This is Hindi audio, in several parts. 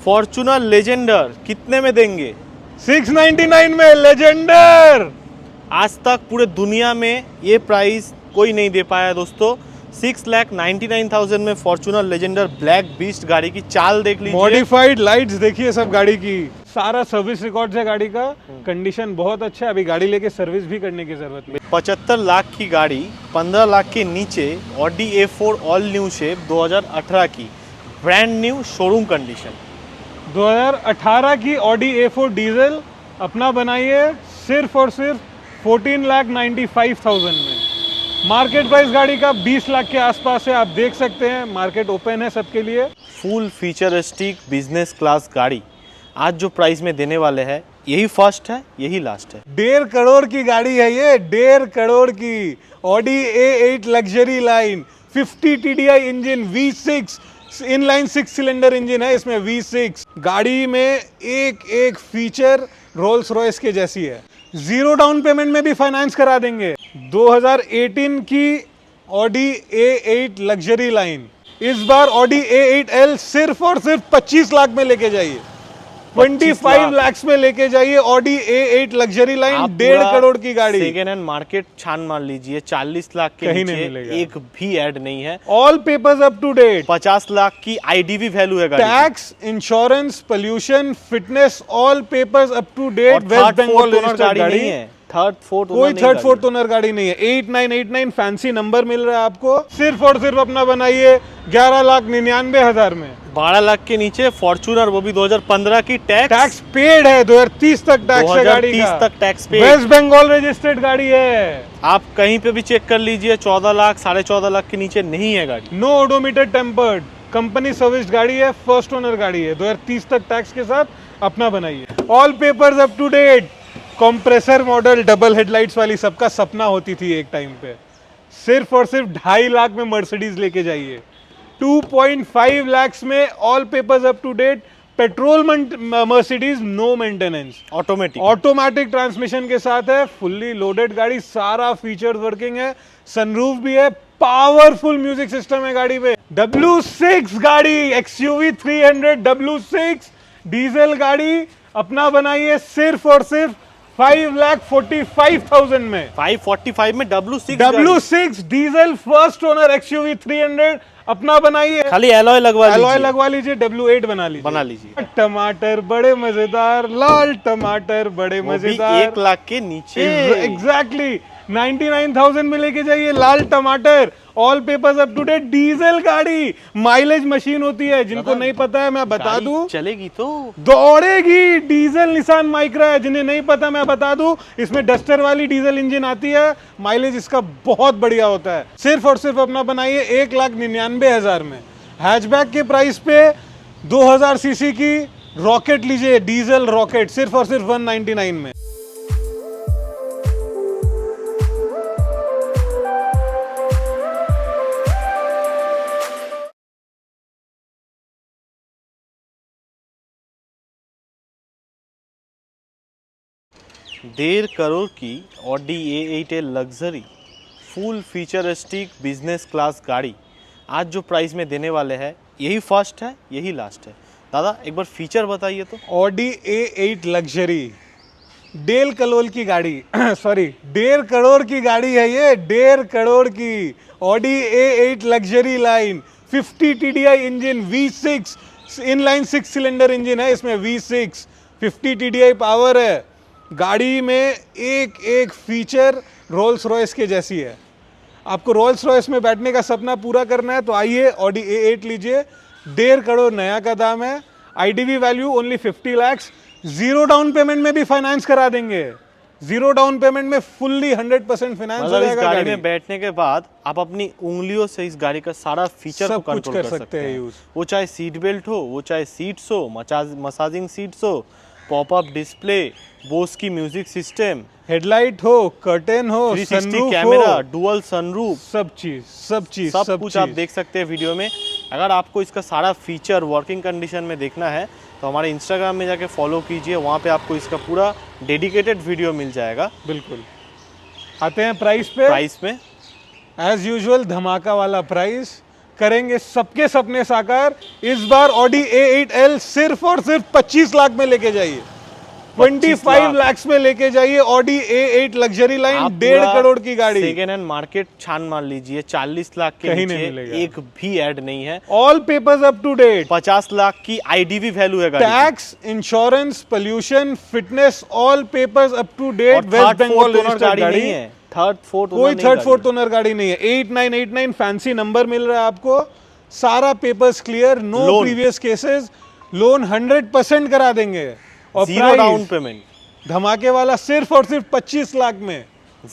फॉर्च्यूनर लेजेंडर कितने में देंगे? 699 में लेजेंडर। आज तक पूरे दुनिया में ये प्राइस कोई नहीं दे पाया दोस्तों। 6,99,000 में फॉर्च्यूनर लेजेंडर ब्लैक बीस्ट गाड़ी की चाल देख लीजिए। मॉडिफाइड लाइट्स देखिए सब गाड़ी की, सारा सर्विस रिकॉर्ड है गाड़ी का, कंडीशन बहुत अच्छा है। अभी गाड़ी लेके सर्विस भी करने की जरूरत नहीं। 75 लाख की गाड़ी 15 लाख के नीचे Audi A4 all new shape 2018 की ब्रांड न्यू शोरूम कंडीशन। 2018 की ऑडी A4 डीजल अपना बनाइए सिर्फ और सिर्फ 14,95,000 में। मार्केट प्राइस गाड़ी का 20 लाख के आसपास है, आप देख सकते हैं। मार्केट ओपन है सबके लिए। फुल फीचरिस्टिक बिजनेस क्लास गाड़ी आज जो प्राइस में देने वाले हैं, यही फर्स्ट है, यही लास्ट है। 1.5 करोड़ की गाड़ी है ये, 1.5 करोड़ की Audi A8 luxury line, 50 TDI engine, V6 inline 6 cylinder engine है इसमें, V6। गाड़ी में एक एक फीचर रोल्स रॉयस के जैसी है। 0 डाउन पेमेंट में भी फाइनेंस करा देंगे। 2018 की ऑडी A8 लग्जरी लाइन, इस बार ऑडी A8L सिर्फ और सिर्फ 25 लाख में लेके जाइए, 25 लाख में लेके जाइए Audi A8 luxury line. 1.5 crore की गाड़ी। सेकेंड हैंड मार्केट छान मार लीजिए, 40 लाख के नीचे एक भी ऐड नहीं है। All papers up to date. 50 lakh की IDV वैल्यू है गाड़ी। Tax, insurance, pollution, fitness, all papers up to date. West Bengal गाड़ी नहीं है, कोई थर्ड फोर्थ ओनर गाड़ी नहीं है। 8989 फैंसी नंबर मिल रहा है आपको। सिर्फ और सिर्फ अपना बनाइए 11,99,000 में। 12 लाख के नीचे फॉर्च्यूनर, वो भी 2015 की। टैक्स पेड है, 2030 तक टैक्स है गाड़ी का। 2030 तक tax paid. West Bengal registered गाड़ी है। आप कहीं पे भी चेक कर लीजिए, 14 लाख 14.5 लाख के नीचे नहीं है गाड़ी। No odometer tampered, company service गाड़ी है, फर्स्ट ओनर गाड़ी है। 2030 तक टैक्स के साथ अपना बनाइए। All papers up to date. Compressor model, double headlights वाली, सबका सपना होती थी एक टाइम पे। सिर्फ और सिर्फ 2.5 लाख में मर्सिडीज लेके जाइए। 2.5 लाख में all papers up to date, petrol Mercedes, no maintenance, automatic transmission के साथ है, फुल्ली लोडेड गाड़ी, सारा फीचर्स वर्किंग है, सनरूफ भी है, पावरफुल म्यूजिक सिस्टम है गाड़ी पे। W6 गाड़ी, XUV 300 W6 डीजल गाड़ी अपना बनाइए सिर्फ और सिर्फ 5,45,000 में। 545 में W6 diesel first owner XUV 300 अपना बनाइए। खाली एलॉय लगवा लीजिए, W8 बना लीजिए। टमाटर बड़े मजेदार, लाल टमाटर बड़े मजेदार, 1 लाख के नीचे। एग्जैक्टली 99,000 में लेके जाइए लाल टमाटर। All papers up to date, diesel गाड़ी, माइलेज मशीन होती है, जिनको नहीं पता है मैं बता दूं। चलेगी तो दौड़ेगी। डीजल निसान माइक्रा है, जिन्हें नहीं पता मैं बता दूं, इसमें डस्टर वाली डीजल इंजन आती है, माइलेज इसका बहुत बढ़िया होता है। सिर्फ और सिर्फ अपना बनाइए 1,99,000 में। हैचबैक के प्राइस पे 2000 सीसी की रॉकेट लीजिए, डीजल रॉकेट, सिर्फ और सिर्फ 199 में। डेढ़ करोड़ की Audi A8L luxury full futuristic business class गाड़ी आज जो प्राइस में देने वाले हैं, यही फर्स्ट है, यही लास्ट है। दादा एक बार फीचर बताइए तो। ऑडी A8 लग्जरी 1.5 करोड़ की गाड़ी सॉरी 1.5 करोड़ की गाड़ी है ये, 1.5 करोड़ की Audi A8 luxury line, 50 TDI engine, V6 inline 6 cylinder engine है इसमें, V6 50 TDI पावर है। गाड़ी में एक एक फीचर रोल्स रॉयस के जैसी है। आपको रोल्स रॉयस में बैठने का सपना पूरा करना है तो आइए ऑडी A8 लीजिए। 1.5 करोड़ नया का दाम है। IDV value only 50 lakh. 0 down payment में भी फाइनेंस करा देंगे। 0 डाउन पेमेंट में फुल्ली 100% फाइनेंस हो जाएगा। गाड़ी में बैठने के बाद आप अपनी उंगलियों से इस गाड़ी का सारा फीचर सब को कुछ कंट्रोल कर सकते हैं यूज। वो चाहे सीट बेल्ट हो, वो चाहे सीट्स हो, मसाजिंग सीट्स हो, पॉपअप डिस्प्ले, बोस की म्यूजिक सिस्टम, हेडलाइट हो, कर्टेन हो, 360 कैमरा, डुअल सनरूफ, सब कुछ आप देख सकते हैं वीडियो में। अगर आपको इसका सारा फीचर वर्किंग कंडीशन में देखना है तो हमारे इंस्टाग्राम में जाके फॉलो कीजिए, वहाँ पे आपको इसका पूरा डेडिकेटेड वीडियो मिल जाएगा। बिल्कुल। आते हैं प्राइस पे। प्राइस में एज यूजुअल धमाका वाला प्राइस। करेंगे सबके सपने साकार। इस बार ऑडी A8L सिर्फ और सिर्फ 25 लाख में लेके जाइए, 25 लाख में लेके जाइए Audi A8 luxury line, 1.5 crore की गाड़ी। सेकेंड हैंड मार्केट छान मार लीजिए, 40 लाख के कहीं नीचे नहीं मिलेगा। एक भी ऐड नहीं है। All papers up to date, 50 lakh की आईडीवी वैल्यू है गाड़ी की। Tax, insurance, pollution, fitness, all papers up to और date. West third Bengal fourth owner गाड़ी नहीं है, थर्ड फोर्थ कोई थर्ड फोर्थ ओनर गाड़ी नहीं है। 8989 फैंसी नंबर मिल रहा है आपको, सारा papers clear, no Loan। Previous cases, loan 100% करा देंगे और जीरो डाउन पेमेंट, धमाके वाला सिर्फ और सिर्फ 25 लाख में।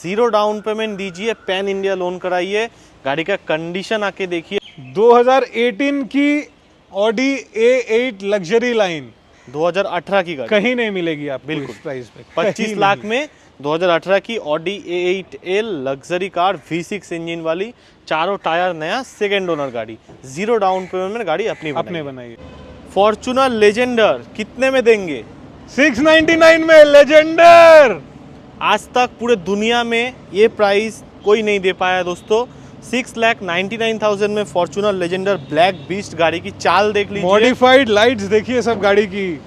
जीरो डाउन पेमेंट दीजिए, पैन इंडिया लोन कराइए, गाड़ी का कंडीशन आके देखिए। 2018 की ऑडी A8 लग्जरी लाइन 2018 की गाड़ी कहीं नहीं मिलेगी आपको बिल्कुल। इस प्राइस पे, 25 कहीं लाख नहीं। में 2018 की Audi A8L luxury car, V6 engine वाली, चारों टायर नया, सेकेंड ओनर गाड़ी, जीरो डाउन पेमेंट में गाड़ी अपनी अपने बनाइए। फॉर्च्यूनर लेजेंडर कितने में देंगे? 699 में लेजेंडर। आज तक पूरे दुनिया में ये प्राइस कोई नहीं दे पाया दोस्तों। 6,99,000 में फॉर्च्यूनर लेजेंडर ब्लैक बीस्ट गाड़ी की चाल देख लीजिए, मॉडिफाइड लाइट्स देखिए सब गाड़ी की,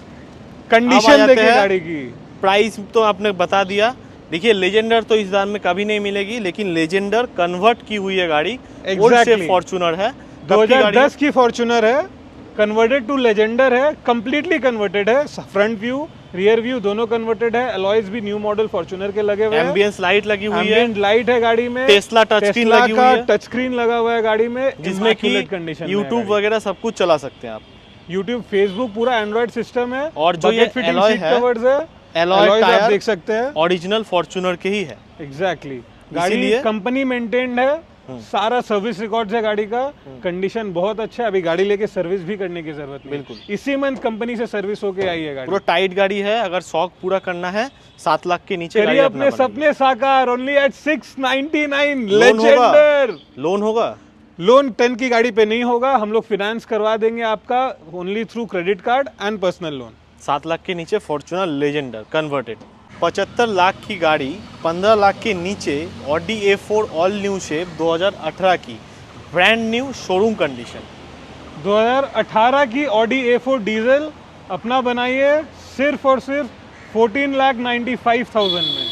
कंडीशन जाते देखिए हैं। गाड़ी की। प्राइस तो आपने बता दिया। देखिए लेजेंडर तो इस दाम में कभी नहीं मिलेगी, लेकिन लेजेंडर कन्वर्ट की हुई है गाड़ी, ओल्ड Exactly। फॉर्च्यूनर है, कब की गाड़ी? 2010 की फॉर्च्यूनर है, कन्वर्टेड टू लेजेंडर है, कंप्लीटली कन्वर्टेड है। फ्रंट व्यू, रियर व्यू दोनों कन्वर्टेड है। अलॉयज भी न्यू मॉडल फॉर्च्यूनर के लगे हुए हैं। एम्बियंस लाइट लगी हुई है, एम्बिएंट लाइट है गाड़ी में। टेस्ला टच स्क्रीन टेस्ला लगी हुई का है, टच स्क्रीन लगा हुआ है गाड़ी में, जिसमें कि immaculate condition में है यूट्यूब गाड़ी। वगैरह सब कुछ चला सकते हैं आप। यूट्यूब, फेसबुक पूरा एंड्रॉइड सिस्टम है। और जो ये Bucket fitting alloy seat है, covers है, alloy alloys आप टायर देख सकते हैं। ओरिजिनल फॉर्च्यूनर के ही है। एग्जैक्टली गाड़ी इसीलिए- कंपनी मेंटेन्ड है, सारा सर्विस रिकॉर्ड्स है गाड़ी का, कंडीशन बहुत अच्छा है। अभी गाड़ी लेके सर्विस भी करने की जरूरत नहीं, बिल्कुल। इसी मंथ कंपनी से सर्विस होके आई है गाड़ी। पूरा टाइट गाड़ी है, अगर शौक पूरा करना है 7 लाख के नीचे गाड़ी करिए अपना अपने बनाइए। सपने साकार, ओनली एट 699 लोन होगा? लेजेंडर। लोन होगा? लोन 10 की गाड़ी पे नहीं होगा, हम लोग फाइनेंस करवा देंगे आपका, only through credit card and personal loan. 7 lakh के नीचे फॉर्च्यूनर लेजेंडर कन्वर्टेड। 75 लाख की गाड़ी 15 लाख के नीचे Audi A4 all new shape 2018 की, ब्रांड न्यू शोरूम कंडीशन। 2018 की ऑडी A4 डीजल अपना बनाइए सिर्फ और सिर्फ 14,95,000 में।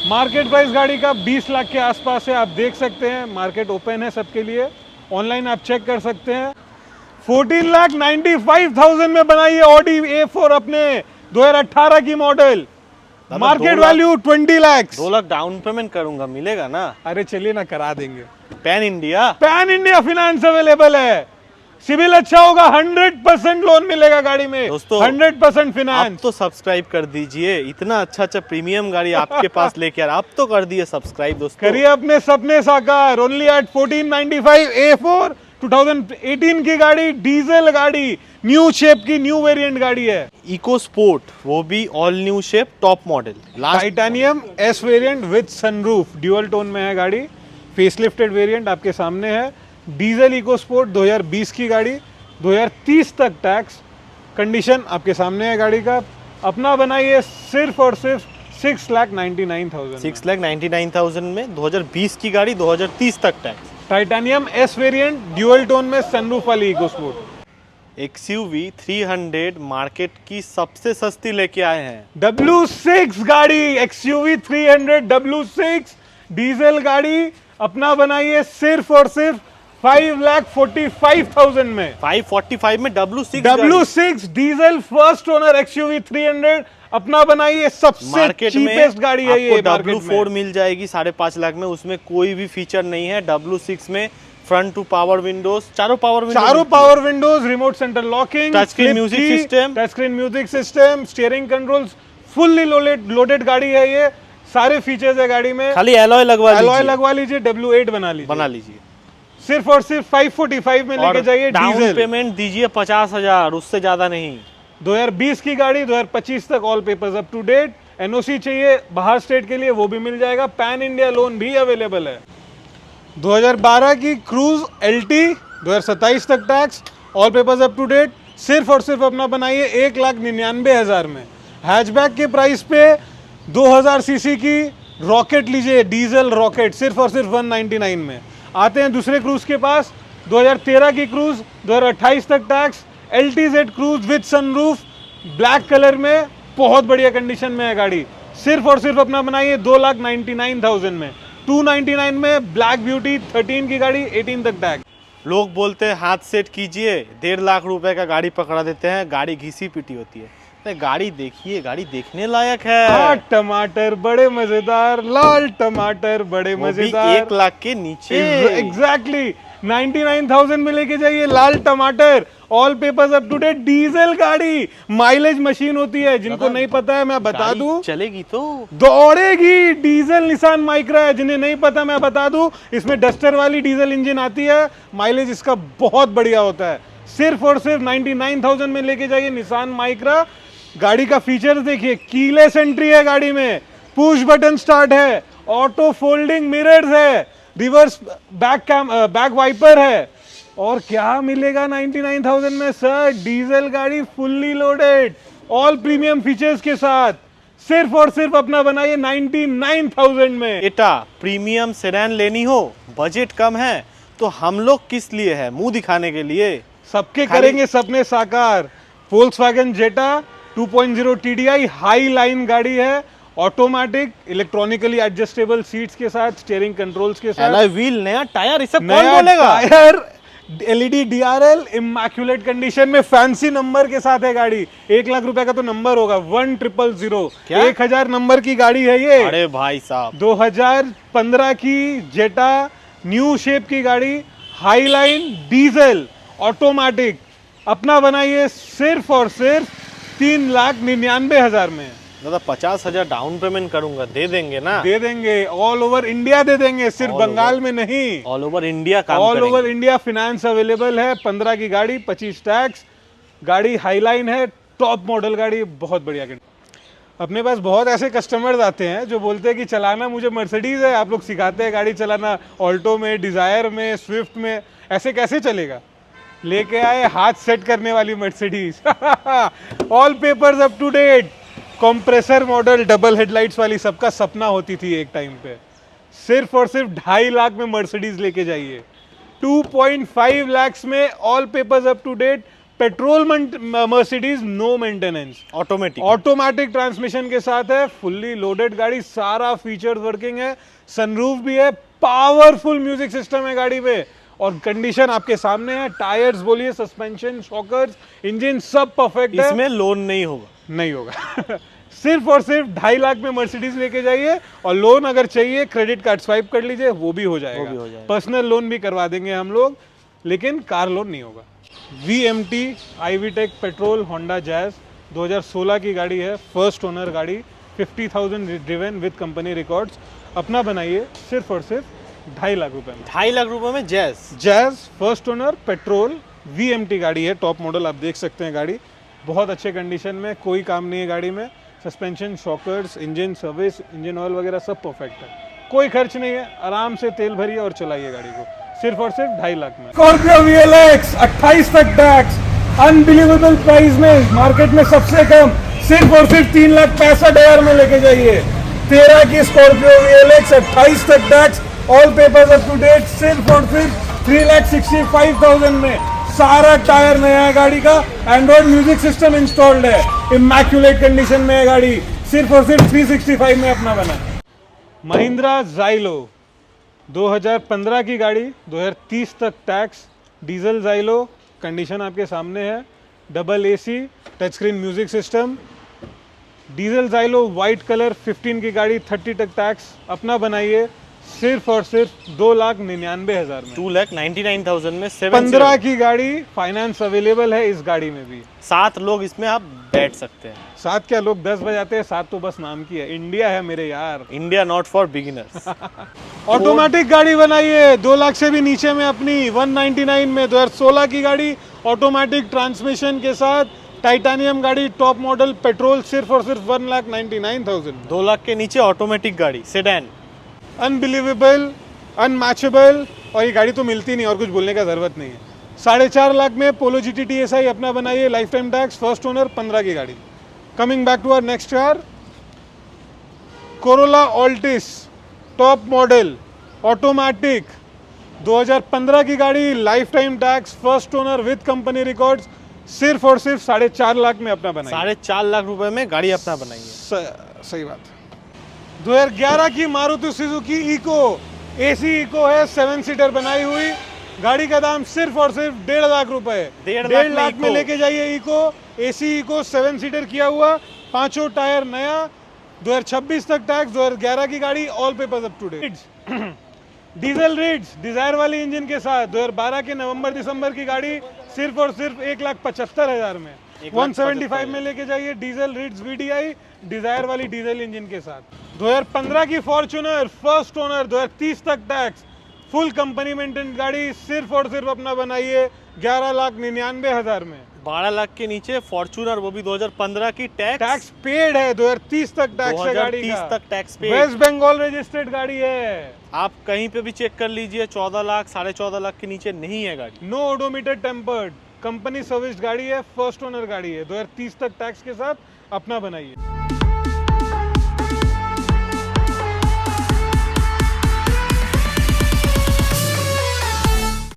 मार्केट प्राइस गाड़ी का 20 लाख के आसपास है, आप देख सकते हैं, मार्केट ओपन है सबके लिए, ऑनलाइन आप चेक कर सकते हैं। 14,95,000 में बनाइए ऑडी A4 अपने 2018 की model, market 2 lakh- value 20 lakh. 2 lakh down payment करूंगा, मिलेगा ना? अरे चलिए ना, करा देंगे। Pan India, pan India finance available है, सिविल अच्छा होगा, 100% लोन मिलेगा गाड़ी में दोस्तों, 100% आप फाइनेंस। तो सब्सक्राइब कर दीजिए। इतना अच्छा अच्छा प्रीमियम गाड़ी आपके पास लेके आ रहा, आप तो कर दिए सब्सक्राइब दोस्तों। करिए अपने सपने साकार, ओनली एट 1495 A4 2018 की गाड़ी, डीजल गाड़ी, न्यू शेप की, न्यू वेरिएंट गाड़ी है। इको स्पोर्ट, वो भी all new shape, top model, last titanium S variant with sunroof, dual tone में है गाड़ी, फेसलिफ्टेड वेरिएंट आपके सामने है। डीजल इको स्पोर्ट 2020 की गाड़ी, 2030 तक टैक्स, कंडीशन आपके सामने है गाड़ी का। अपना बनाइए सिर्फ और सिर्फ 6,99,000 6,99,000 में 2020 की गाड़ी, 2030 तक tax. Titanium S variant dual tone में सनरूफ वाली इको स्पोर्ट। XUV 300 मार्केट की सबसे सस्ती लेके आए हैं। W6 गाड़ी, XUV 300 W6 डीजल गाड़ी, अपना बनाइए सिर्फ और सिर्फ 5,45,000 में। 545 में W6 W6 diesel first owner XUV 300 अपना बनाइए, सबसे मार्केट में चीपेस्ट गाड़ी है ये आपको मार्केट W4 में। मिल जाएगी 5.5 लाख में, उसमें कोई भी फीचर नहीं है। W6 में फ्रंट टू पावर विंडोज, चारों power Windows, remote centre locking, touch screen music system, touch screen music system, steering controls, fully loaded गाड़ी है ये, सारे फीचर्स है गाड़ी में। खाली एलॉय लगवा लीजिए, W8 बना लीजिए। सिर्फ और सिर्फ 545 में लेके जाइए डाउन डीजल। पेमेंट दीजिए 50,000, उससे ज्यादा नहीं। 2020 की गाड़ी, 2025 तक all papers up to date. NOC चाहिए बाहर स्टेट के लिए, वो भी मिल जाएगा, पैन इंडिया लोन भी अवेलेबल है। 2012 की क्रूज LT, 2027 तक tax, all papers up to date. सिर्फ और सिर्फ अपना बनाइए 1,99,000 में। हैचबैक के प्राइस पे 2000 सीसी की रॉकेट लीजिए, डीजल रॉकेट, सिर्फ और सिर्फ 199 में। आते हैं दूसरे क्रूज के पास, 2013 की क्रूज, 2028 तक tax, LTZ cruise with sunroof, black colour में, बहुत बढ़िया कंडीशन में है गाड़ी। सिर्फ और सिर्फ अपना बनाइए 2,99,000 में, 299 में ब्लैक ब्यूटी 13 की गाड़ी, 18 तक टैक्स। लोग बोलते हैं हाथ सेट कीजिए, 1.5 लाख रुपए का गाड़ी पकड़ा देते हैं, गाड़ी घिसी पिटी होती है। अरे गाड़ी देखिए, गाड़ी देखने लायक है। टमाटर बड़े मजेदार, लाल टमाटर बड़े वो भी मजेदार, 1 लाख के नीचे। एग्जैक्टली 99,000 में लेके जाइए लाल टमाटर, all papers up to date, diesel गाड़ी, माइलेज मशीन होती है, जिनको नहीं पता है मैं बता गाड़ी दूं, चलेगी तो दौड़ेगी। डीजल निसान माइक्रा है, जिन्हें नहीं पता मैं बता दूं, इसमें डस्टर वाली डीजल इंजन आती है, माइलेज इसका बहुत बढ़िया होता है। सिर्फ और सिर्फ 99,000 में लेके जाइए निसान माइक्रा। गाड़ी का फीचर्स देखिए, कीलेस एंट्री है गाड़ी में, पुश बटन स्टार्ट है, ऑटो फोल्डिंग मिरर्स है, रिवर्स बैक वाइपर है। और क्या मिलेगा 99,000 में सर? डीजल गाड़ी fully loaded, all premium features के साथ, सिर्फ और सिर्फ अपना बनाइए 99,000 में। बेटा प्रीमियम सेडान लेनी हो, बजट कम है, तो हम लोग किस लिए है? मुंह दिखाने के लिए। सबके करेंगे सपने साकार। वोल्क्सवैगन जेटा 2.0 TDI हाई लाइन गाड़ी है, ऑटोमेटिक, इलेक्ट्रॉनिकली एडजस्टेबल सीट्स के साथ, स्टीयरिंग कंट्रोल्स के साथ, अलॉय व्हील, नया टायर, ये सब कौन नया बोलेगा? Tyre, LED DRL, immaculate condition में, फैंसी नंबर के साथ है गाड़ी। 1 लाख रुपए का तो नंबर होगा, 1000, क्या? 1000 नंबर की गाड़ी है ये। अरे भाई साहब, 2015 की जेटा न्यू शेप की गाड़ी, हाई लाइन, डीजल, ऑटोमेटिक, अपना बनाइए सिर्फ और सिर्फ 3,99,000 में। दादा 50,000 डाउन पेमेंट करूंगा, दे देंगे ना? दे देंगे, ऑल ओवर इंडिया दे देंगे, सिर्फ All बंगाल में नहीं, ऑल ओवर इंडिया काम ऑल करेंगे। ओवर इंडिया फिनेंस अवेलेबल है। 15 की गाड़ी, 25 टैक्स, गाड़ी हाईलाइन है, टॉप मॉडल गाड़ी, बहुत बढ़िया गाड़ी। अपने पास बहुत ऐसे कस्टमर्स आते हैं जो बोलते हैं कि चलाना मुझे मर्सिडीज है, आप लोग सिखाते हैं गाड़ी चलाना, ऑल्टो में, डिजायर में, स्विफ्ट में, ऐसे कैसे चलेगा? लेके आए हाथ सेट करने वाली Mercedes, all papers up to date, compressor model, double headlights वाली, सबका सपना होती थी एक टाइम पे। सिर्फ और सिर्फ 2.5 लाख में मर्सिडीज लेके जाइए, 2.5 लाख में, all papers up to date, petrol Mercedes, no maintenance, automatic transmission के साथ है, फुल्ली लोडेड गाड़ी, सारा फीचर्स वर्किंग है, सनरूफ भी है, पावरफुल म्यूजिक सिस्टम है गाड़ी में, और कंडीशन आपके सामने है। टायर्स बोलिए, सस्पेंशन, शॉकर्स, इंजन सब परफेक्ट है। इसमें लोन नहीं होगा? नहीं होगा। सिर्फ और सिर्फ 2.5 लाख में मर्सिडीज लेके जाइए, और लोन अगर चाहिए क्रेडिट कार्ड स्वाइप कर लीजिए, वो भी हो जाएगा। पर्सनल लोन भी करवा देंगे हम लोग, लेकिन कार लोन नहीं होगा। VMT iVTEC petrol Honda jazz 2016 की गाड़ी है, फर्स्ट ओनर गाड़ी, 50,000 ड्रिवन विद कंपनी रिकॉर्ड्स, अपना बनाइए सिर्फ और सिर्फ 2.5 लाख रुपए में। 2.5 लाख रुपए में jazz first owner petrol VMT गाड़ी है, टॉप मॉडल, आप देख सकते हैं गाड़ी बहुत अच्छे कंडीशन में, कोई काम नहीं है गाड़ी में, suspension, shockers, engine service, engine oil वगैरह सब परफेक्ट है, कोई खर्च नहीं है, आराम से तेल भरिए और चलाइए गाड़ी को, सिर्फ और सिर्फ 2.5 लाख में। स्कॉर्पियो VLX 28 तक टैक्स, अनबिलीवेबल प्राइस में, मार्केट में सबसे कम, सिर्फ और सिर्फ 3,65,000 में लेके जाइए। 13 की स्कॉर्पियो VLX 28 तक tax, all papers up to date, सिर्फ और सिर्फ 3,65,000 में, सारा टायर नया है गाड़ी का, एंड्रॉइड म्यूजिक सिस्टम इंस्टॉल्ड है, इमैक्युलेट कंडीशन में है गाड़ी, सिर्फ और सिर्फ 365 में अपना बना। महिंद्रा ज़ाइलो 2015 की गाड़ी, 2030 तक टैक्स, डीजल ज़ाइलो, कंडीशन आपके सामने है, double AC, touch screen music system, diesel Xylo white colour, 15 की गाड़ी, 30 तक टैक्स, अपना बनाइए सिर्फ और सिर्फ 2,99,000 में, 2,99,000 में। 15 की गाड़ी, फाइनेंस अवेलेबल है इस गाड़ी में भी। 7 लोग इसमें आप बैठ सकते हैं। 7 क्या, लोग 10 बजाते हैं, 7 तो बस नाम की है, इंडिया है मेरे यार, India not for beginners. Automatic गाड़ी बनाइए 2 लाख से भी नीचे में अपनी, 199 में, 2016 की गाड़ी, ऑटोमेटिक ट्रांसमिशन के साथ, टाइटेनियम गाड़ी, टॉप मॉडल, पेट्रोल, सिर्फ और सिर्फ 1,99,000। 2 लाख के नीचे ऑटोमेटिक गाड़ी, सेडान, अनबिलीवेबल, अनमैचेबल, और ये गाड़ी तो मिलती नहीं, और कुछ बोलने का जरूरत नहीं है। 4.5 लाख में पोलो GT TSI अपना बनाइए, lifetime tax, first owner, 15 की गाड़ी। Coming back to our next car, Corolla Altis, top model, automatic, 2015 की गाड़ी, lifetime tax, first owner with company records, सिर्फ और सिर्फ 4.5 लाख में अपना बनाई। 4.5 लाख रुपए में गाड़ी अपना बनाई है। सही बात। 2011 की Maruti Suzuki Eeco, AC Eeco है, 7 सीटर बनाई हुई। गाड़ी का दाम सिर्फ और सिर्फ 1.5 लाख रुपए। 1.5 लाख में लेके जाइए इको, एसी इको, 7 सीटर किया हुआ, 5 टायर नया, 2026 तक टैक्स, 2011 की गाड़ी, all papers up to date. Diesel रिड्स डिजायर वाली इंजन के साथ 2012 के नवंबर दिसंबर की गाड़ी, सिर्फ और सिर्फ 1,75,000 में। 175 में लेके जाइए, डीजल रिड्स वीडीआई, डिजायर वाली डीजल इंजन के साथ। 2015 की फॉर्च्यूनर, फर्स्ट ओनर, 2030 तक टैक्स, फुल कंपनी मेंटेन गाड़ी, सिर्फ और सिर्फ अपना बनाइए 11,99,000 में। 12 लाख के नीचे फॉर्च्यूनर, वो भी 2015 की, टैक्स पेड है। 2030 तक टैक्स है गाड़ी का। 2030 तक tax paid. West Bengal registered गाड़ी है। आप कहीं पे भी चेक कर लीजिए, 14 लाख 14.5 लाख के नीचे नहीं है गाड़ी। No odometer tampered, company service गाड़ी है, फर्स्ट ओनर गाड़ी है, 2030 तक टैक्स के साथ अपना बनाइए।